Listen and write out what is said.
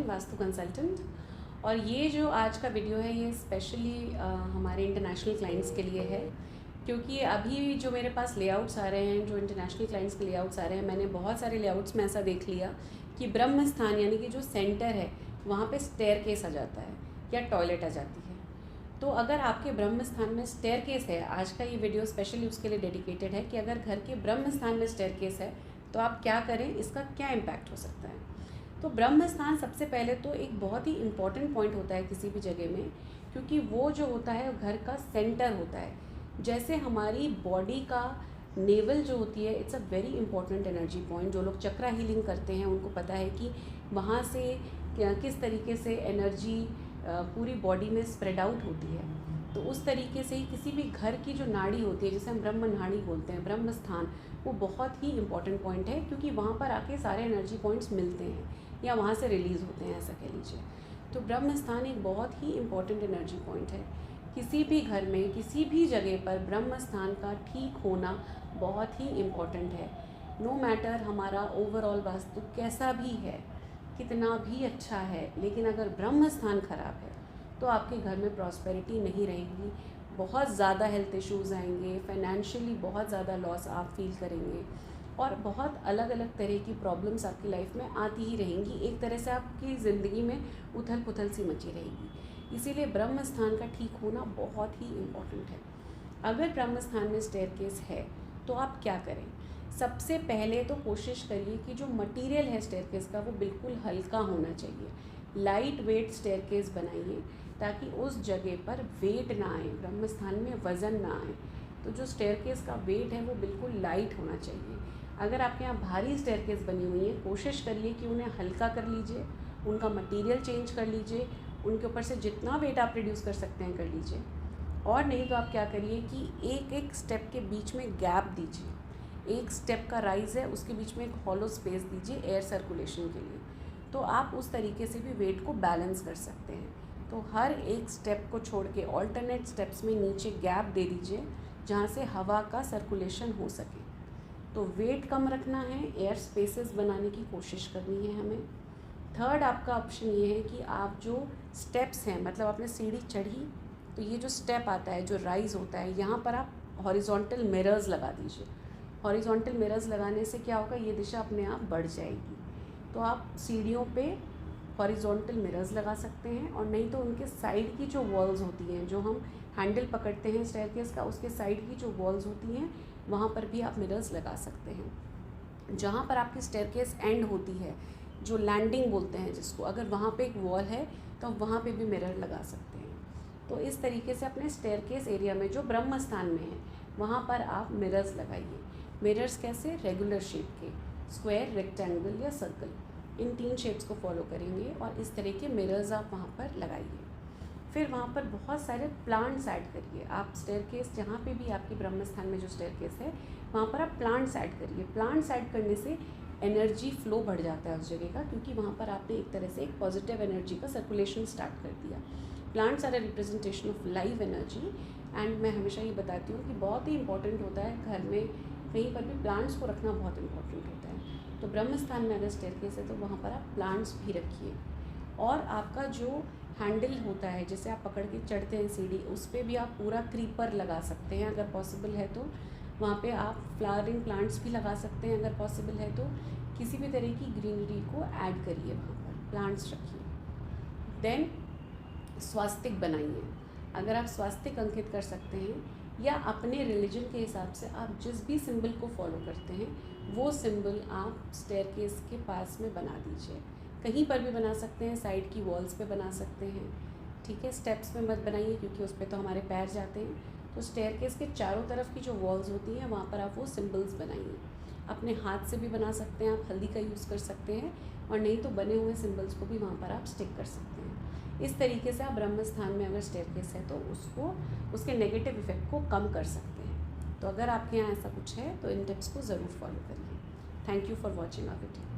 And vastu consultant. और ये जो आज का वीडियो है ये स्पेशली हमारे इंटरनेशनल क्लाइंट्स के लिए है, क्योंकि अभी जो मेरे पास लेआउट्स आ रहे हैं, जो इंटरनेशनल क्लाइंट्स के लेआउट्स आ रहे हैं, मैंने बहुत सारे लेआउट्स में ऐसा देख लिया कि ब्रह्म स्थान यानी कि जो सेंटर है वहाँ पे स्टेयरकेस आ जाता है या टॉयलेट आ जाती है। तो अगर आपके ब्रह्म स्थान में स्टेयरकेस है, आज का ये वीडियो स्पेशली उसके लिए डेडिकेटेड है कि अगर घर के ब्रह्म स्थान में स्टेयरकेस है तो आप क्या करें, इसका क्या इम्पैक्ट हो सकता है। तो ब्रह्म स्थान सबसे पहले तो एक बहुत ही इम्पॉर्टेंट पॉइंट होता है किसी भी जगह में, क्योंकि वो जो होता है घर का सेंटर होता है। जैसे हमारी बॉडी का नेवल जो होती है, it's a very important energy point. जो लोग चक्रा हीलिंग करते हैं उनको पता है कि वहाँ से किस तरीके से एनर्जी पूरी बॉडी में स्प्रेड आउट होती है। तो उस तरीके से ही किसी भी घर की जो नाड़ी होती है, जिसे हम ब्रह्म नाड़ी बोलते हैं, ब्रह्म स्थान, वो बहुत ही इंपॉर्टेंट पॉइंट है, क्योंकि वहाँ पर आके सारे एनर्जी पॉइंट्स मिलते हैं या वहाँ से रिलीज़ होते हैं, ऐसा कह लीजिए। तो ब्रह्म स्थान एक बहुत ही इंपॉर्टेंट एनर्जी पॉइंट है। किसी भी घर में किसी भी जगह पर ब्रह्म स्थान का ठीक होना बहुत ही इम्पॉर्टेंट है। नो मैटर हमारा ओवरऑल वास्तु कैसा भी है, कितना भी अच्छा है, लेकिन अगर ब्रह्म स्थान खराब है तो आपके घर में प्रॉस्पेरिटी नहीं रहेगी, बहुत ज़्यादा हेल्थ इश्यूज़ आएंगे, फाइनेंशियली बहुत ज़्यादा लॉस आप फील करेंगे और बहुत अलग अलग तरह की प्रॉब्लम्स आपकी लाइफ में आती ही रहेंगी। एक तरह से आपकी ज़िंदगी में उथल पुथल सी मची रहेगी। इसीलिए ब्रह्म स्थान का ठीक होना बहुत ही इम्पॉर्टेंट है। अगर ब्रह्म स्थान में स्टेयरकेस है तो आप क्या करें। सबसे पहले तो कोशिश करिए कि जो मटेरियल है स्टेयरकेस का वो बिल्कुल हल्का होना चाहिए। लाइट वेट स्टेयरकेस बनाइए ताकि उस जगह पर वेट ना आए, ब्रह्म स्थान में वज़न ना आए। तो जो स्टेयरकेस का वेट है वो बिल्कुल लाइट होना चाहिए। अगर आपके यहाँ भारी स्टेयरकेस बनी हुई है, कोशिश करिए कि उन्हें हल्का कर लीजिए, उनका मटेरियल चेंज कर लीजिए, उनके ऊपर से जितना वेट आप रिड्यूस कर सकते हैं कर लीजिए। और नहीं तो आप क्या करिए कि एक एक स्टेप के बीच में गैप दीजिए। एक स्टेप का राइज़ है, उसके बीच में एक हॉलो स्पेस दीजिए एयर सर्कुलेशन के लिए। तो आप उस तरीके से भी वेट को बैलेंस कर सकते हैं। तो हर एक स्टेप को छोड़ के ऑल्टरनेट स्टेप्स में नीचे गैप दे दीजिए जहाँ से हवा का सर्कुलेशन हो सके। तो वेट कम रखना है, एयर स्पेसेस बनाने की कोशिश करनी है हमें। थर्ड आपका ऑप्शन ये है कि आप जो स्टेप्स हैं, मतलब आपने सीढ़ी चढ़ी तो ये जो स्टेप आता है, जो राइज़ होता है, यहाँ पर आप हॉरिजॉन्टल मिरर्स लगा दीजिए। हॉरिजॉन्टल मिरर्स लगाने से क्या होगा, ये दिशा अपने आप बढ़ जाएगी। तो आप सीढ़ियों पे हॉरिजॉन्टल मिरर्स लगा सकते हैं, और नहीं तो उनके साइड की जो वॉल्स होती हैं, जो हम हैंडल पकड़ते हैं स्टेयरकेस का, उसके साइड की जो वॉल्स होती हैं वहाँ पर भी आप मिरर्स लगा सकते हैं। जहाँ पर आपकी स्टेयरकेस एंड होती है, जो लैंडिंग बोलते हैं जिसको, अगर वहाँ पे एक वॉल है तो आप वहाँ पे भी मिरर लगा सकते हैं। तो इस तरीके से अपने स्टेयरकेस एरिया में जो ब्रह्म स्थान में है वहाँ पर आप मिरर्स लगाइए। मिरर्स कैसे, रेगुलर शेप के, स्क्वायर, रेक्टेंगल या सर्कल, इन 3 शेप्स को फॉलो करेंगे और इस तरह के मिरर्स आप वहाँ पर लगाइए। फिर वहाँ पर बहुत सारे प्लांट्स ऐड करिए। आप स्टेयरकेस जहाँ पे भी आपकी ब्रह्म स्थान में जो स्टेयरकेस है वहाँ पर आप प्लांट्स ऐड करिए। प्लांट्स ऐड करने से एनर्जी फ्लो बढ़ जाता है उस जगह का, क्योंकि वहाँ पर आपने एक तरह से एक पॉजिटिव एनर्जी का सर्कुलेशन स्टार्ट कर दिया। Plants are a representation of live energy. And मैं हमेशा ये बताती हूँ कि बहुत ही इंपॉर्टेंट होता है घर में कहीं पर भी प्लांट्स को रखना बहुत इंपॉर्टेंट होता है। तो ब्रह्म स्थान में अगर स्टेयरकेस है तो वहाँ पर आप प्लांट्स भी रखिए। और आपका जो हैंडल होता है जिसे आप पकड़ के चढ़ते हैं सीढ़ी, उस पर भी आप पूरा क्रीपर लगा सकते हैं अगर पॉसिबल है तो। वहाँ पे आप फ्लावरिंग प्लांट्स भी लगा सकते हैं अगर पॉसिबल है तो। किसी भी तरह की ग्रीनरी को ऐड करिए, वहाँ पर प्लांट्स रखिए। देन स्वास्तिक बनाइए। अगर आप स्वास्तिक अंकित कर सकते हैं या अपने रिलीजन के हिसाब से आप जिस भी सिंबल को फॉलो करते हैं वो सिंबल आप स्टेयरकेस के पास में बना दीजिए। कहीं पर भी बना सकते हैं, साइड की वॉल्स पे बना सकते हैं, ठीक है। स्टेप्स पे मत बनाइए क्योंकि उस पर तो हमारे पैर जाते हैं। तो स्टेयरकेस के चारों तरफ की जो वॉल्स होती हैं वहाँ पर आप वो सिंबल्स बनाइए। अपने हाथ से भी बना सकते हैं, आप हल्दी का यूज़ कर सकते हैं, और नहीं तो बने हुए सिंबल्स को भी वहाँ पर आप स्टिक कर सकते हैं। इस तरीके से आप ब्रह्म स्थान में अगर स्टेयरकेस है तो उसको, उसके नेगेटिव इफ़ेक्ट को कम कर सकते हैं। तो अगर आपके यहाँ ऐसा कुछ है तो इन टिप्स को ज़रूर फॉलो करिए। Thank you for watching our video.